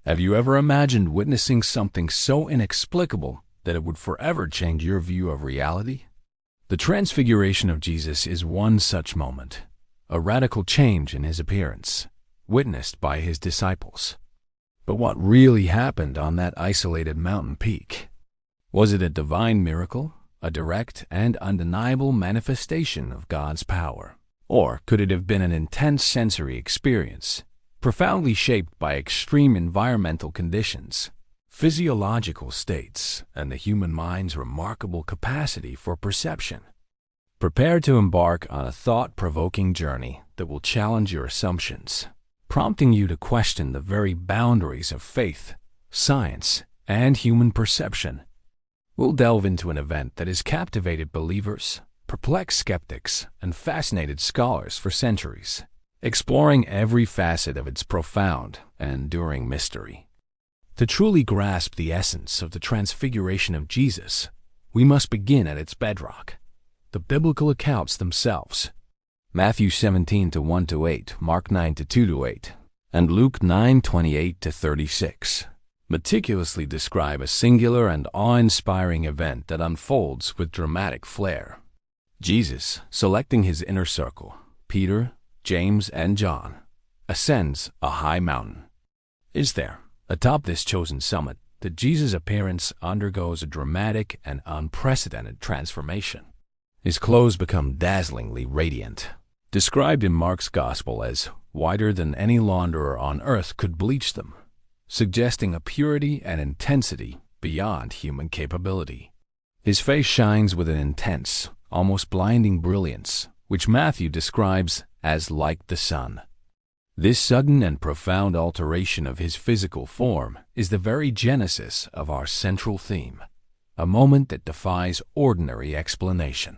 Have you ever imagined witnessing something so inexplicable that it would forever change your view of reality? The Transfiguration of Jesus is one such moment, a radical change in his appearance, witnessed by his disciples. But what really happened on that isolated mountain peak? Was it a divine miracle, a direct and undeniable manifestation of God's power? Or could it have been an intense sensory experience, profoundly shaped by extreme environmental conditions, physiological states, and the human mind's remarkable capacity for perception? Prepare to embark on a thought-provoking journey that will challenge your assumptions, prompting you to question the very boundaries of faith, science, and human perception. We'll delve into an event that has captivated believers, perplexed skeptics, and fascinated scholars for centuries, exploring every facet of its profound and enduring mystery. To truly grasp the essence of the Transfiguration of Jesus, we must begin at its bedrock, the biblical accounts themselves. Matthew 17:1-8, Mark 9:2-8, and Luke 9:28-36 meticulously describe a singular and awe-inspiring event that unfolds with dramatic flair. Jesus, selecting his inner circle, Peter, James, and John, ascends a high mountain. Is there, atop this chosen summit, that Jesus' appearance undergoes a dramatic and unprecedented transformation. His clothes become dazzlingly radiant, described in Mark's Gospel as whiter than any launderer on earth could bleach them, suggesting a purity and intensity beyond human capability. His face shines with an intense, almost blinding brilliance, which Matthew describes as like the sun. This sudden and profound alteration of his physical form is the very genesis of our central theme, a moment that defies ordinary explanation.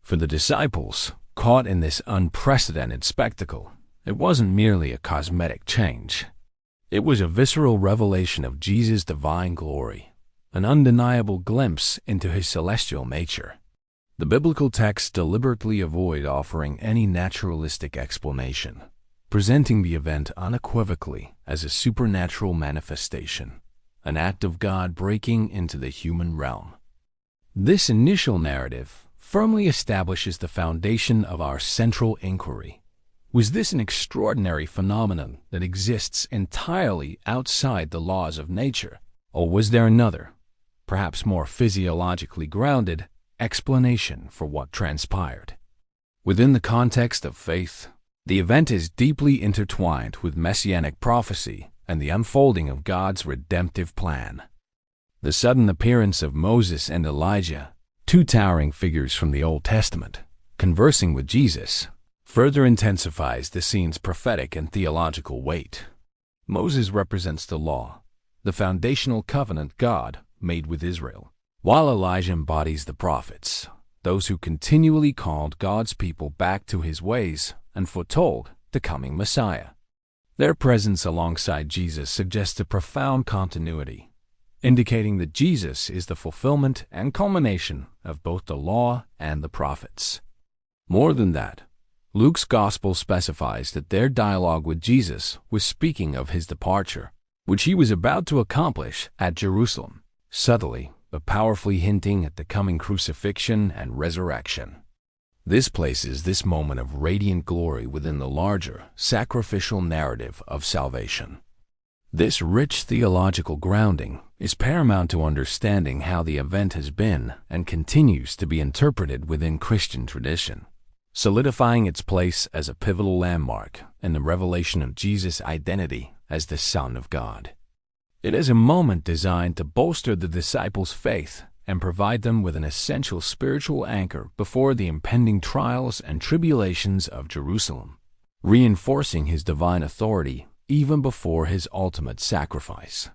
For the disciples, caught in this unprecedented spectacle, it wasn't merely a cosmetic change. It was a visceral revelation of Jesus' divine glory, an undeniable glimpse into his celestial nature. The biblical texts deliberately avoid offering any naturalistic explanation, presenting the event unequivocally as a supernatural manifestation, an act of God breaking into the human realm. This initial narrative firmly establishes the foundation of our central inquiry. Was this an extraordinary phenomenon that exists entirely outside the laws of nature, or was there another, perhaps more physiologically grounded, explanation for what transpired? Within the context of faith, the event is deeply intertwined with messianic prophecy and the unfolding of God's redemptive plan. The sudden appearance of Moses and Elijah, two towering figures from the Old Testament, conversing with Jesus, further intensifies the scene's prophetic and theological weight. Moses represents the law, the foundational covenant God made with Israel, while Elijah embodies the prophets, those who continually called God's people back to his ways and foretold the coming Messiah. Their presence alongside Jesus suggests a profound continuity, indicating that Jesus is the fulfillment and culmination of both the law and the prophets. More than that, Luke's Gospel specifies that their dialogue with Jesus was speaking of his departure, which he was about to accomplish at Jerusalem, subtly but powerfully hinting at the coming crucifixion and resurrection. This places this moment of radiant glory within the larger, sacrificial narrative of salvation. This rich theological grounding is paramount to understanding how the event has been and continues to be interpreted within Christian tradition, solidifying its place as a pivotal landmark in the revelation of Jesus' identity as the Son of God. It is a moment designed to bolster the disciples' faith and provide them with an essential spiritual anchor before the impending trials and tribulations of Jerusalem, reinforcing his divine authority even before his ultimate sacrifice.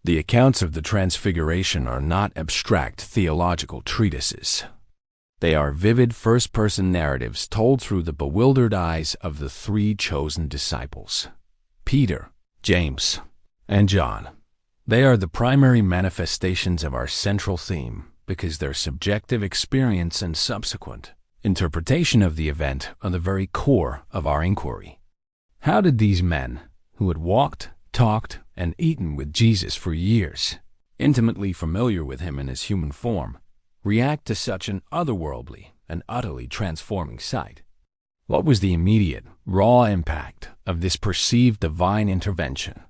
The accounts of the Transfiguration are not abstract theological treatises. They are vivid first-person narratives told through the bewildered eyes of the three chosen disciples, Peter, James, and John. They are the primary manifestations of our central theme because their subjective experience and subsequent interpretation of the event are the very core of our inquiry. How did these men, who had walked, talked, and eaten with Jesus for years, intimately familiar with him in his human form, react to such an otherworldly and utterly transforming sight? What was the immediate, raw impact of this perceived divine intervention?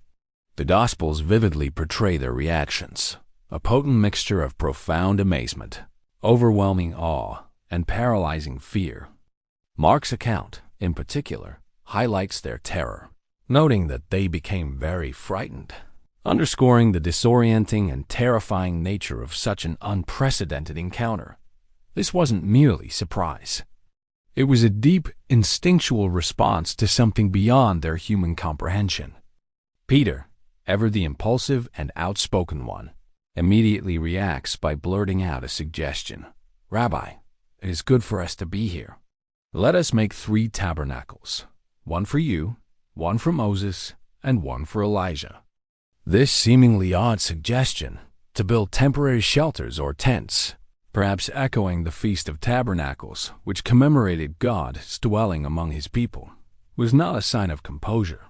The Gospels vividly portray their reactions, a potent mixture of profound amazement, overwhelming awe, and paralyzing fear. Mark's account, in particular, highlights their terror, noting that they became very frightened, underscoring the disorienting and terrifying nature of such an unprecedented encounter. This wasn't merely surprise. It was a deep, instinctual response to something beyond their human comprehension. Peter, ever the impulsive and outspoken one, immediately reacts by blurting out a suggestion. "Rabbi, it is good for us to be here. Let us make 3 tabernacles, one for you, one for Moses, and one for Elijah." This seemingly odd suggestion, to build temporary shelters or tents, perhaps echoing the Feast of Tabernacles, which commemorated God's dwelling among his people, was not a sign of composure.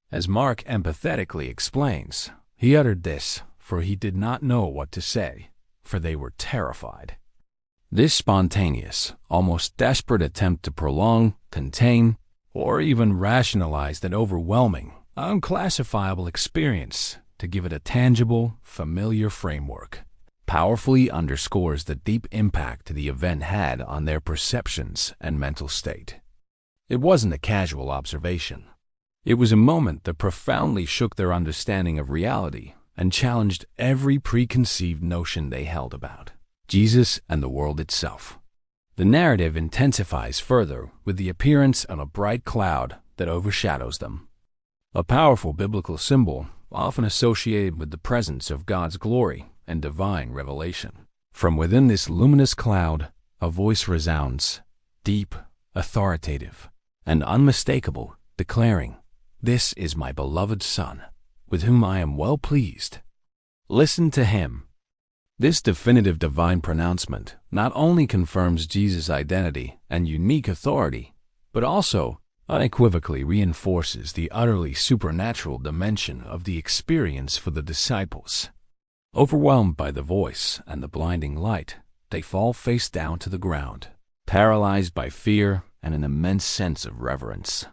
As Mark empathetically explains, he uttered this, for he did not know what to say, for they were terrified. This spontaneous, almost desperate attempt to prolong, contain, or even rationalize that overwhelming, unclassifiable experience to give it a tangible, familiar framework, powerfully underscores the deep impact the event had on their perceptions and mental state. It wasn't a casual observation. It was a moment that profoundly shook their understanding of reality and challenged every preconceived notion they held about Jesus and the world itself. The narrative intensifies further with the appearance of a bright cloud that overshadows them, a powerful biblical symbol often associated with the presence of God's glory and divine revelation. From within this luminous cloud, a voice resounds, deep, authoritative, and unmistakable, declaring, "This is my beloved Son, with whom I am well pleased. Listen to him." This definitive divine pronouncement not only confirms Jesus' identity and unique authority, but also unequivocally reinforces the utterly supernatural dimension of the experience for the disciples. Overwhelmed by the voice and the blinding light, they fall face down to the ground, paralyzed by fear and an immense sense of reverence.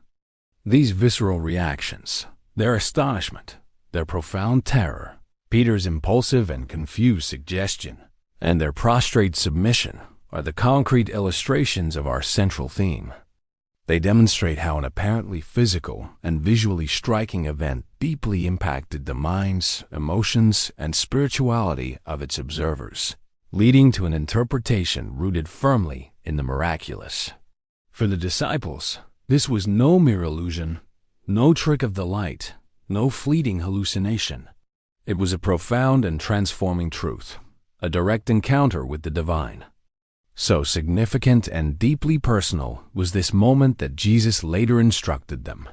These visceral reactions, their astonishment, their profound terror, Peter's impulsive and confused suggestion, and their prostrate submission are the concrete illustrations of our central theme. They demonstrate how an apparently physical and visually striking event deeply impacted the minds, emotions, and spirituality of its observers, leading to an interpretation rooted firmly in the miraculous. For the disciples, this was no mere illusion, no trick of the light, no fleeting hallucination. It was a profound and transforming truth, a direct encounter with the divine. So significant and deeply personal was this moment that Jesus later instructed them,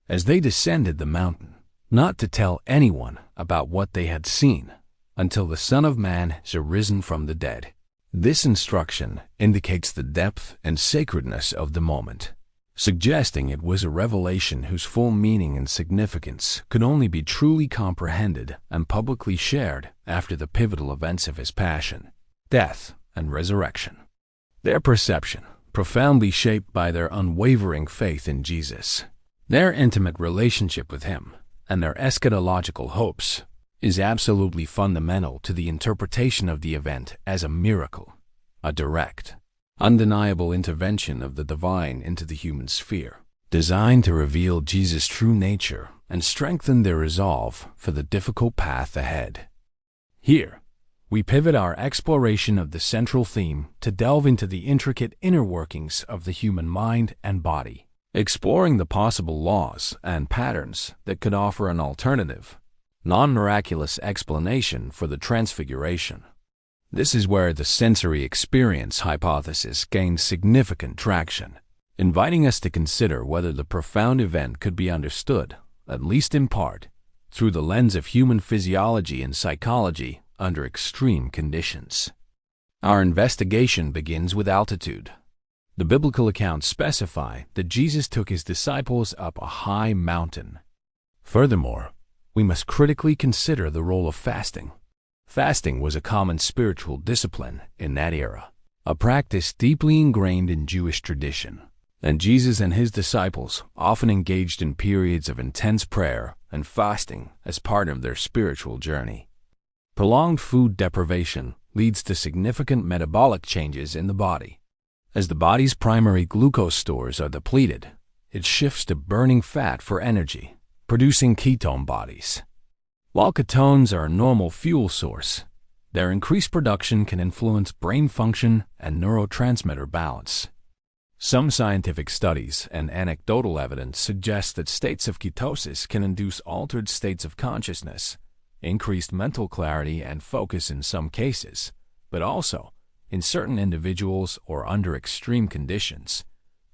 as they descended the mountain, not to tell anyone about what they had seen until the Son of Man has arisen from the dead. This instruction indicates the depth and sacredness of the moment, suggesting it was a revelation whose full meaning and significance could only be truly comprehended and publicly shared after the pivotal events of his passion, death, and resurrection. Their perception, profoundly shaped by their unwavering faith in Jesus, their intimate relationship with him, and their eschatological hopes, is absolutely fundamental to the interpretation of the event as a miracle, a direct, undeniable intervention of the divine into the human sphere, designed to reveal Jesus' true nature and strengthen their resolve for the difficult path ahead. Here, we pivot our exploration of the central theme to delve into the intricate inner workings of the human mind and body, exploring the possible laws and patterns that could offer an alternative, non-miraculous explanation for the Transfiguration. This is where the sensory experience hypothesis gains significant traction, inviting us to consider whether the profound event could be understood, at least in part, through the lens of human physiology and psychology under extreme conditions. Our investigation begins with altitude. The biblical accounts specify that Jesus took his disciples up a high mountain. Furthermore, we must critically consider the role of fasting. Fasting was a common spiritual discipline in that era, a practice deeply ingrained in Jewish tradition, and Jesus and his disciples often engaged in periods of intense prayer and fasting as part of their spiritual journey. Prolonged food deprivation leads to significant metabolic changes in the body. As the body's primary glucose stores are depleted, it shifts to burning fat for energy, producing ketone bodies. While ketones are a normal fuel source, their increased production can influence brain function and neurotransmitter balance. Some scientific studies and anecdotal evidence suggest that states of ketosis can induce altered states of consciousness, increased mental clarity and focus in some cases, but also, in certain individuals or under extreme conditions,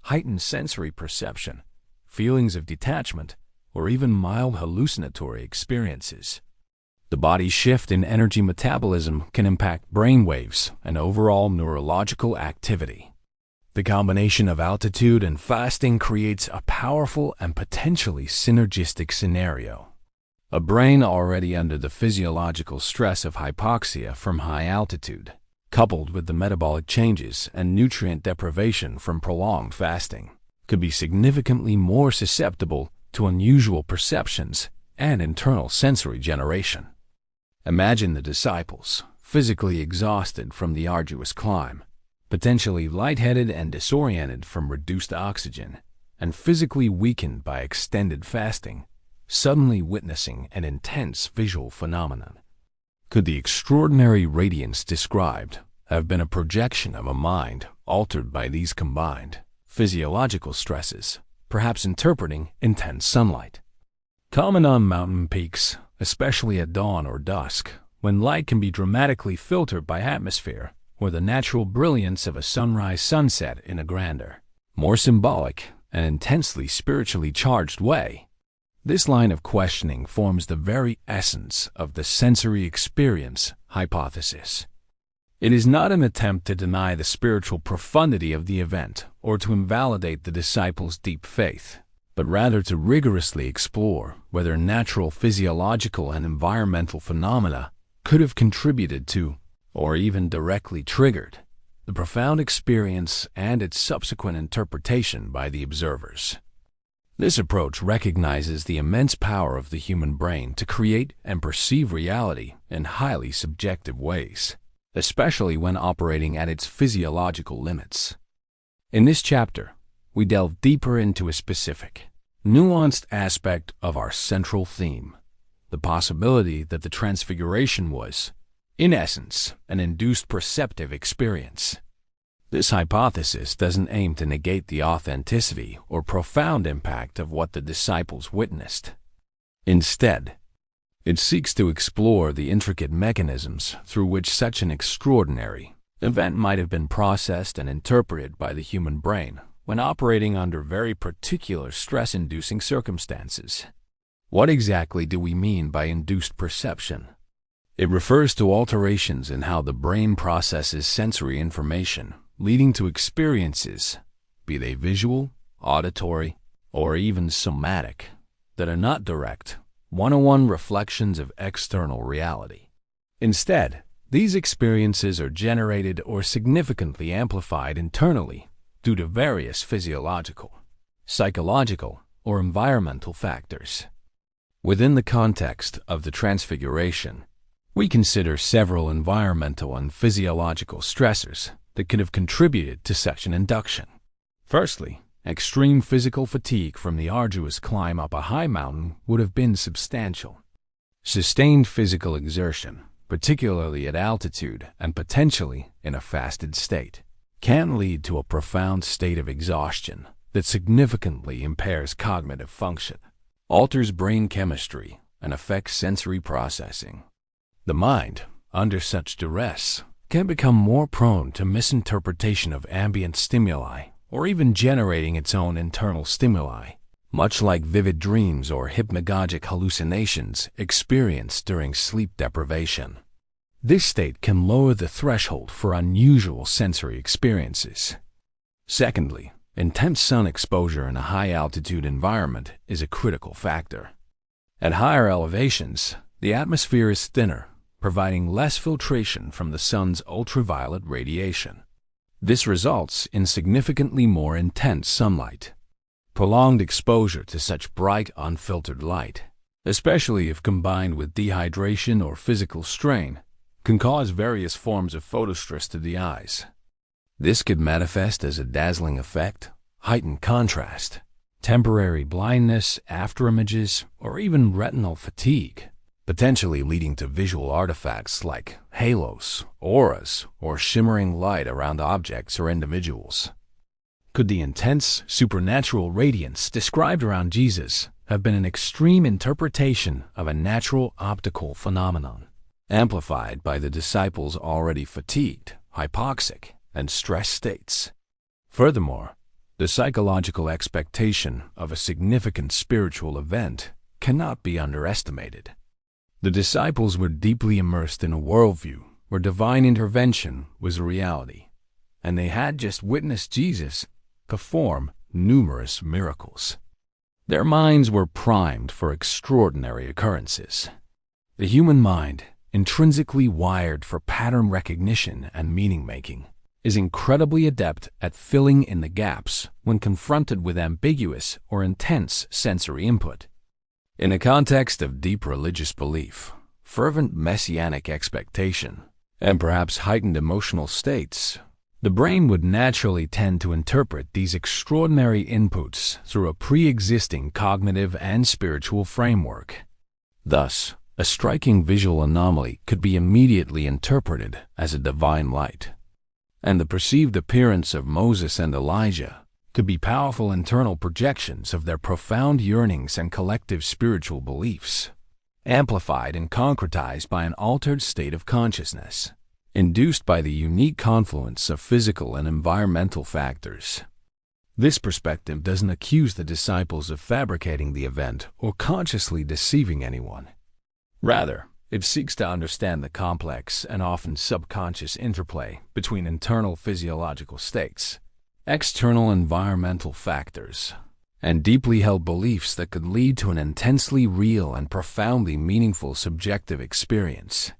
heightened sensory perception, feelings of detachment, or even mild hallucinatory experiences. The body's shift in energy metabolism can impact brain waves and overall neurological activity. The combination of altitude and fasting creates a powerful and potentially synergistic scenario. A brain already under the physiological stress of hypoxia from high altitude, coupled with the metabolic changes and nutrient deprivation from prolonged fasting, could be significantly more susceptible to unusual perceptions and internal sensory generation. Imagine the disciples, physically exhausted from the arduous climb, potentially lightheaded and disoriented from reduced oxygen, and physically weakened by extended fasting, suddenly witnessing an intense visual phenomenon. Could the extraordinary radiance described have been a projection of a mind altered by these combined physiological stresses, perhaps interpreting intense sunlight? Common on mountain peaks, especially at dawn or dusk, when light can be dramatically filtered by atmosphere or the natural brilliance of a sunrise-sunset in a grander, more symbolic and intensely spiritually charged way. This line of questioning forms the very essence of the sensory experience hypothesis. It is not an attempt to deny the spiritual profundity of the event or to invalidate the disciples' deep faith, but rather to rigorously explore whether natural physiological and environmental phenomena could have contributed to, or even directly triggered, the profound experience and its subsequent interpretation by the observers. This approach recognizes the immense power of the human brain to create and perceive reality in highly subjective ways, especially when operating at its physiological limits. In this chapter, we delve deeper into a specific, nuanced aspect of our central theme, the possibility that the Transfiguration was, in essence, an induced perceptive experience. This hypothesis doesn't aim to negate the authenticity or profound impact of what the disciples witnessed. Instead, it seeks to explore the intricate mechanisms through which such an extraordinary event might have been processed and interpreted by the human brain when operating under very particular stress-inducing circumstances. What exactly do we mean by induced perception? It refers to alterations in how the brain processes sensory information, leading to experiences, be they visual, auditory, or even somatic, that are not direct, one-on-one reflections of external reality. Instead, these experiences are generated or significantly amplified internally due to various physiological, psychological, or environmental factors. Within the context of the Transfiguration, we consider several environmental and physiological stressors that could have contributed to such an induction. Firstly, extreme physical fatigue from the arduous climb up a high mountain would have been substantial. Sustained physical exertion, particularly at altitude and potentially in a fasted state, can lead to a profound state of exhaustion that significantly impairs cognitive function, alters brain chemistry, and affects sensory processing. The mind, under such duress, can become more prone to misinterpretation of ambient stimuli or even generating its own internal stimuli, much like vivid dreams or hypnagogic hallucinations experienced during sleep deprivation. This state can lower the threshold for unusual sensory experiences. Secondly, intense sun exposure in a high-altitude environment is a critical factor. At higher elevations, the atmosphere is thinner, providing less filtration from the sun's ultraviolet radiation. This results in significantly more intense sunlight. Prolonged exposure to such bright, unfiltered light, especially if combined with dehydration or physical strain, can cause various forms of photostress to the eyes. This could manifest as a dazzling effect, heightened contrast, temporary blindness, afterimages, or even retinal fatigue, potentially leading to visual artifacts like halos, auras, or shimmering light around objects or individuals. Could the intense, supernatural radiance described around Jesus have been an extreme interpretation of a natural optical phenomenon, amplified by the disciples' already fatigued, hypoxic, and stressed states? Furthermore, the psychological expectation of a significant spiritual event cannot be underestimated. The disciples were deeply immersed in a worldview where divine intervention was a reality, and they had just witnessed Jesus perform numerous miracles. Their minds were primed for extraordinary occurrences. The human mind, intrinsically wired for pattern recognition and meaning-making, is incredibly adept at filling in the gaps when confronted with ambiguous or intense sensory input. In a context of deep religious belief, fervent messianic expectation, and perhaps heightened emotional states, the brain would naturally tend to interpret these extraordinary inputs through a pre-existing cognitive and spiritual framework. Thus, a striking visual anomaly could be immediately interpreted as a divine light, and the perceived appearance of Moses and Elijah could be powerful internal projections of their profound yearnings and collective spiritual beliefs, amplified and concretized by an altered state of consciousness, induced by the unique confluence of physical and environmental factors. This perspective doesn't accuse the disciples of fabricating the event or consciously deceiving anyone. Rather, it seeks to understand the complex and often subconscious interplay between internal physiological states, external environmental factors, and deeply held beliefs that could lead to an intensely real and profoundly meaningful subjective experience.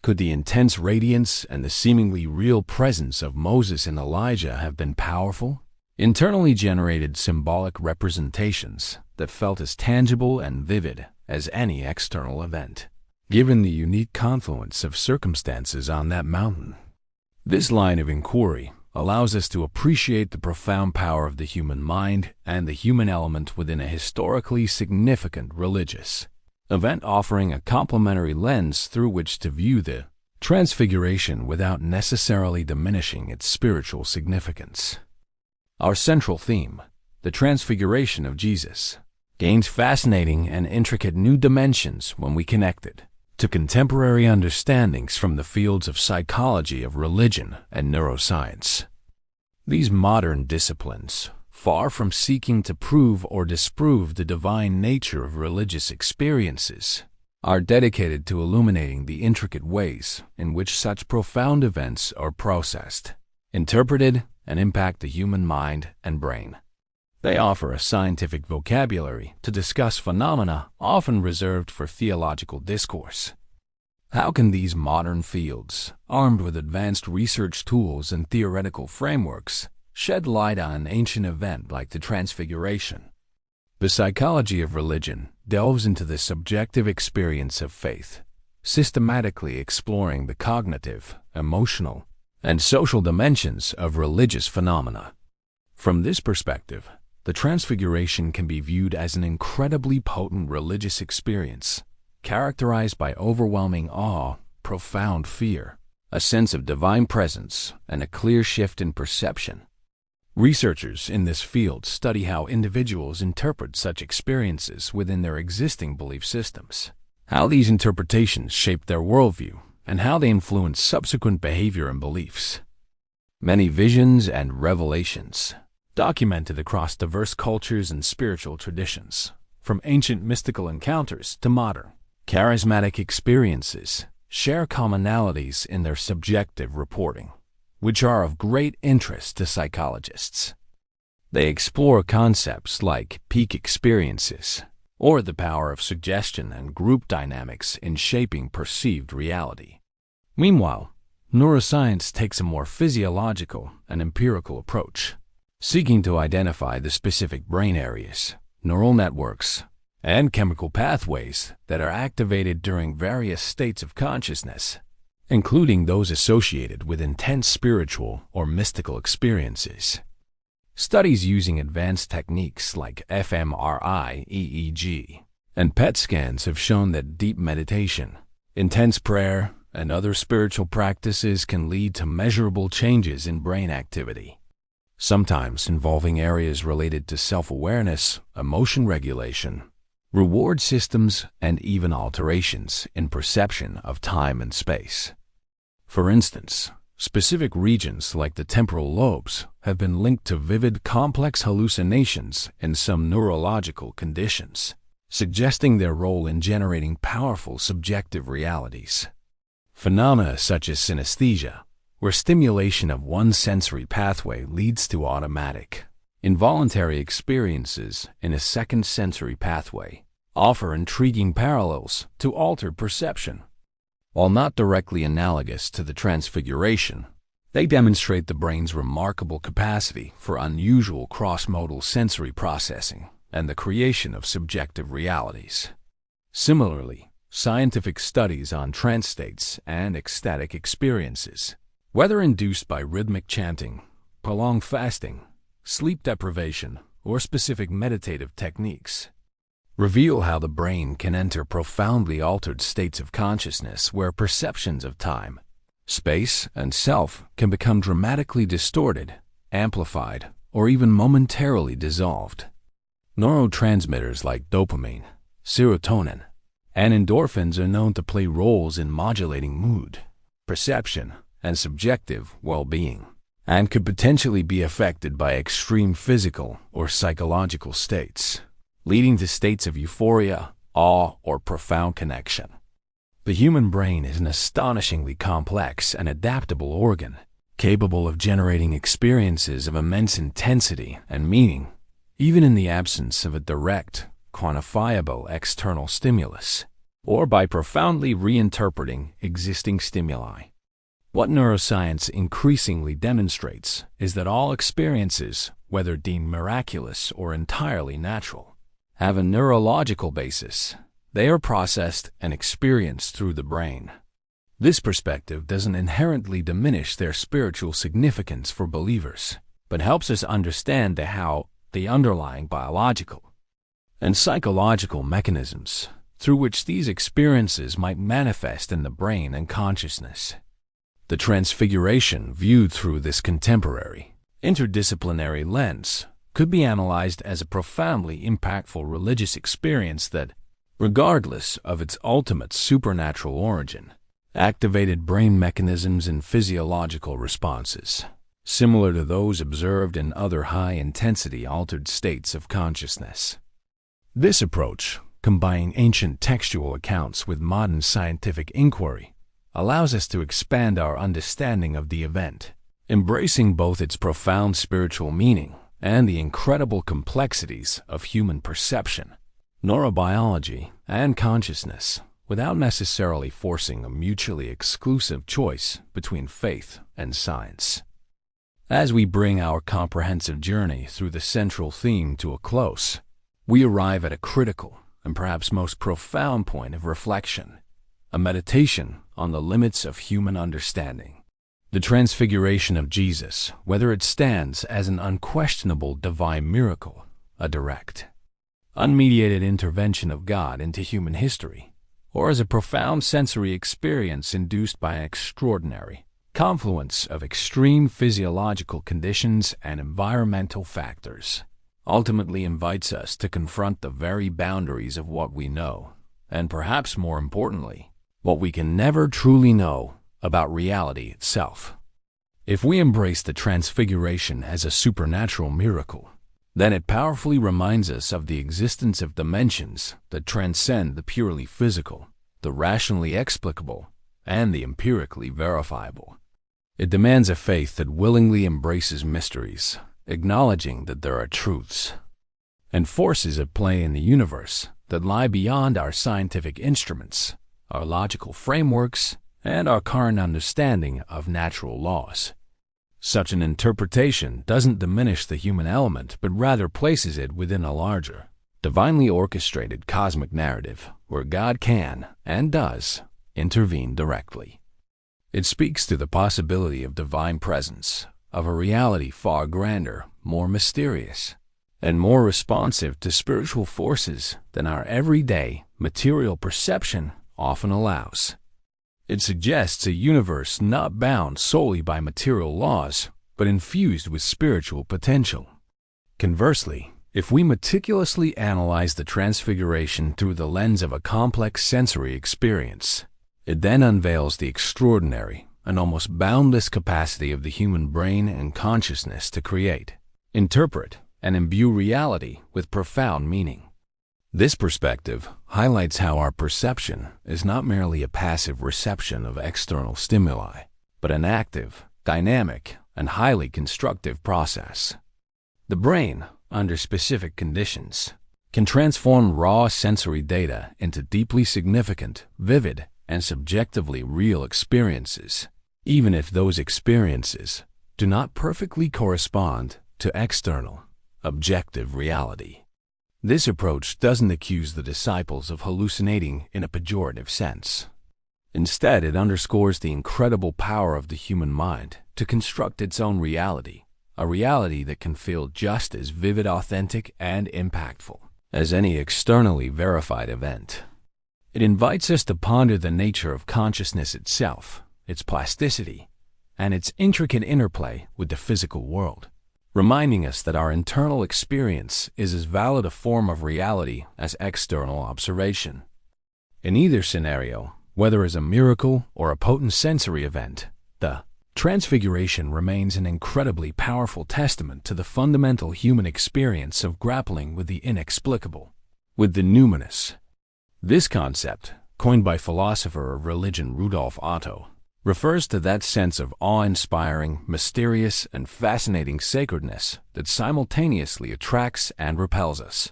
Could the intense radiance and the seemingly real presence of Moses and Elijah have been powerful, internally generated symbolic representations that felt as tangible and vivid as any external event, given the unique confluence of circumstances on that mountain? This line of inquiry allows us to appreciate the profound power of the human mind and the human element within a historically significant religious event, offering a complementary lens through which to view the Transfiguration without necessarily diminishing its spiritual significance. Our central theme, the Transfiguration of Jesus, gains fascinating and intricate new dimensions when we connect it to contemporary understandings from the fields of psychology of religion and neuroscience. These modern disciplines, far from seeking to prove or disprove the divine nature of religious experiences, are dedicated to illuminating the intricate ways in which such profound events are processed, interpreted, and impact the human mind and brain. They offer a scientific vocabulary to discuss phenomena often reserved for theological discourse. How can these modern fields, armed with advanced research tools and theoretical frameworks, shed light on an ancient event like the Transfiguration? The psychology of religion delves into the subjective experience of faith, systematically exploring the cognitive, emotional, and social dimensions of religious phenomena. From this perspective, the Transfiguration can be viewed as an incredibly potent religious experience, characterized by overwhelming awe, profound fear, a sense of divine presence, and a clear shift in perception. Researchers in this field study how individuals interpret such experiences within their existing belief systems, how these interpretations shape their worldview, and how they influence subsequent behavior and beliefs. Many visions and revelations, documented across diverse cultures and spiritual traditions, from ancient mystical encounters to modern, charismatic experiences, share commonalities in their subjective reporting, which are of great interest to psychologists. They explore concepts like peak experiences, or the power of suggestion and group dynamics in shaping perceived reality. Meanwhile, neuroscience takes a more physiological and empirical approach, seeking to identify the specific brain areas, neural networks, and chemical pathways that are activated during various states of consciousness, including those associated with intense spiritual or mystical experiences. Studies using advanced techniques like fMRI, EEG, and PET scans have shown that deep meditation, intense prayer, and other spiritual practices can lead to measurable changes in brain activity, sometimes involving areas related to self-awareness, emotion regulation, reward systems, and even alterations in perception of time and space. For instance, specific regions like the temporal lobes have been linked to vivid, complex hallucinations in some neurological conditions, suggesting their role in generating powerful subjective realities. Phenomena such as synesthesia, where stimulation of one sensory pathway leads to automatic, involuntary experiences in a second sensory pathway, offer intriguing parallels to altered perception. While not directly analogous to the Transfiguration, they demonstrate the brain's remarkable capacity for unusual cross-modal sensory processing and the creation of subjective realities. Similarly, scientific studies on trance states and ecstatic experiences, whether induced by rhythmic chanting, prolonged fasting, sleep deprivation, or specific meditative techniques, reveal how the brain can enter profoundly altered states of consciousness where perceptions of time, space, and self can become dramatically distorted, amplified, or even momentarily dissolved. Neurotransmitters like dopamine, serotonin, and endorphins are known to play roles in modulating mood, perception, and subjective well-being, and could potentially be affected by extreme physical or psychological states, leading to states of euphoria, awe, or profound connection. The human brain is an astonishingly complex and adaptable organ, capable of generating experiences of immense intensity and meaning, even in the absence of a direct, quantifiable external stimulus, or by profoundly reinterpreting existing stimuli. What neuroscience increasingly demonstrates is that all experiences, whether deemed miraculous or entirely natural, have a neurological basis. They are processed and experienced through the brain. This perspective doesn't inherently diminish their spiritual significance for believers, but helps us understand the underlying biological and psychological mechanisms through which these experiences might manifest in the brain and consciousness. The Transfiguration, viewed through this contemporary, interdisciplinary lens, could be analyzed as a profoundly impactful religious experience that, regardless of its ultimate supernatural origin, activated brain mechanisms and physiological responses, similar to those observed in other high-intensity altered states of consciousness. This approach, combining ancient textual accounts with modern scientific inquiry, allows us to expand our understanding of the event, embracing both its profound spiritual meaning and the incredible complexities of human perception, neurobiology, and consciousness, without necessarily forcing a mutually exclusive choice between faith and science. As we bring our comprehensive journey through the central theme to a close, we arrive at a critical and perhaps most profound point of reflection, a meditation on the limits of human understanding. The Transfiguration of Jesus, whether it stands as an unquestionable divine miracle, a direct, unmediated intervention of God into human history, or as a profound sensory experience induced by an extraordinary confluence of extreme physiological conditions and environmental factors, ultimately invites us to confront the very boundaries of what we know, and perhaps more importantly, what we can never truly know about reality itself. If we embrace the Transfiguration as a supernatural miracle, then it powerfully reminds us of the existence of dimensions that transcend the purely physical, the rationally explicable, and the empirically verifiable. It demands a faith that willingly embraces mysteries, acknowledging that there are truths and forces at play in the universe that lie beyond our scientific instruments, our logical frameworks, and our current understanding of natural laws. Such an interpretation doesn't diminish the human element, but rather places it within a larger, divinely orchestrated cosmic narrative where God can, and does, intervene directly. It speaks to the possibility of divine presence, of a reality far grander, more mysterious, and more responsive to spiritual forces than our everyday, material perception often allows. It suggests a universe not bound solely by material laws, but infused with spiritual potential. Conversely, if we meticulously analyze the Transfiguration through the lens of a complex sensory experience, it then unveils the extraordinary and almost boundless capacity of the human brain and consciousness to create, interpret, and imbue reality with profound meaning. This perspective highlights how our perception is not merely a passive reception of external stimuli, but an active, dynamic, and highly constructive process. The brain, under specific conditions, can transform raw sensory data into deeply significant, vivid, and subjectively real experiences, even if those experiences do not perfectly correspond to external, objective reality. This approach doesn't accuse the disciples of hallucinating in a pejorative sense. Instead, it underscores the incredible power of the human mind to construct its own reality, a reality that can feel just as vivid, authentic, and impactful as any externally verified event. It invites us to ponder the nature of consciousness itself, its plasticity, and its intricate interplay with the physical world, reminding us that our internal experience is as valid a form of reality as external observation. In either scenario, whether as a miracle or a potent sensory event, the Transfiguration remains an incredibly powerful testament to the fundamental human experience of grappling with the inexplicable, with the numinous. This concept, coined by philosopher of religion Rudolf Otto, refers to that sense of awe-inspiring, mysterious, and fascinating sacredness that simultaneously attracts and repels us.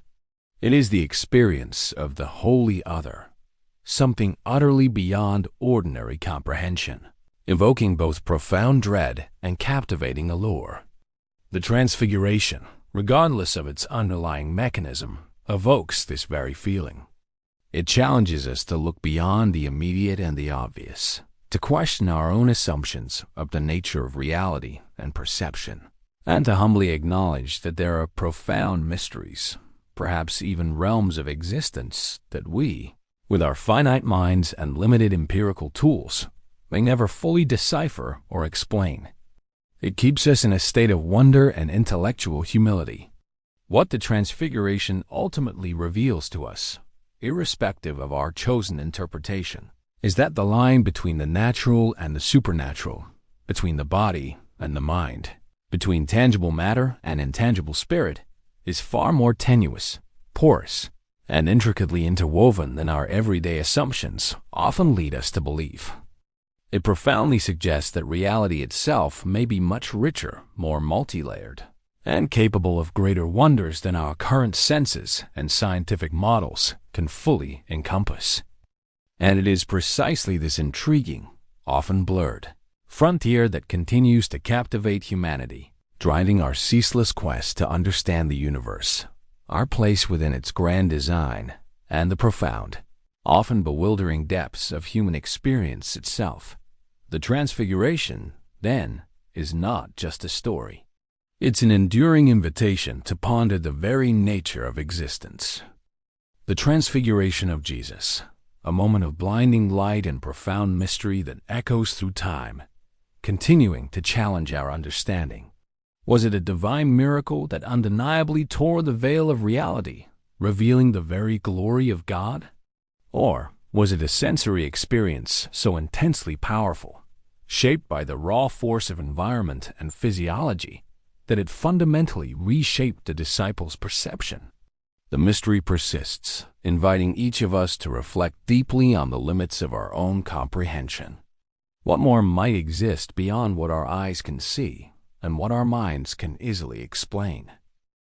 It is the experience of the wholly other, something utterly beyond ordinary comprehension, evoking both profound dread and captivating allure. The Transfiguration, regardless of its underlying mechanism, evokes this very feeling. It challenges us to look beyond the immediate and the obvious, to question our own assumptions of the nature of reality and perception, and to humbly acknowledge that there are profound mysteries, perhaps even realms of existence, that we, with our finite minds and limited empirical tools, may never fully decipher or explain. It keeps us in a state of wonder and intellectual humility. What the Transfiguration ultimately reveals to us, irrespective of our chosen interpretation, is that the line between the natural and the supernatural, between the body and the mind, between tangible matter and intangible spirit, is far more tenuous, porous, and intricately interwoven than our everyday assumptions often lead us to believe. It profoundly suggests that reality itself may be much richer, more multi-layered, and capable of greater wonders than our current senses and scientific models can fully encompass. And it is precisely this intriguing, often blurred, frontier that continues to captivate humanity, driving our ceaseless quest to understand the universe, our place within its grand design, and the profound, often bewildering depths of human experience itself. The Transfiguration, then, is not just a story. It's an enduring invitation to ponder the very nature of existence. The Transfiguration of Jesus, a moment of blinding light and profound mystery that echoes through time, continuing to challenge our understanding. Was it a divine miracle that undeniably tore the veil of reality, revealing the very glory of God? Or was it a sensory experience so intensely powerful, shaped by the raw force of environment and physiology, that it fundamentally reshaped the disciples' perception? The mystery persists, inviting each of us to reflect deeply on the limits of our own comprehension. What more might exist beyond what our eyes can see and what our minds can easily explain?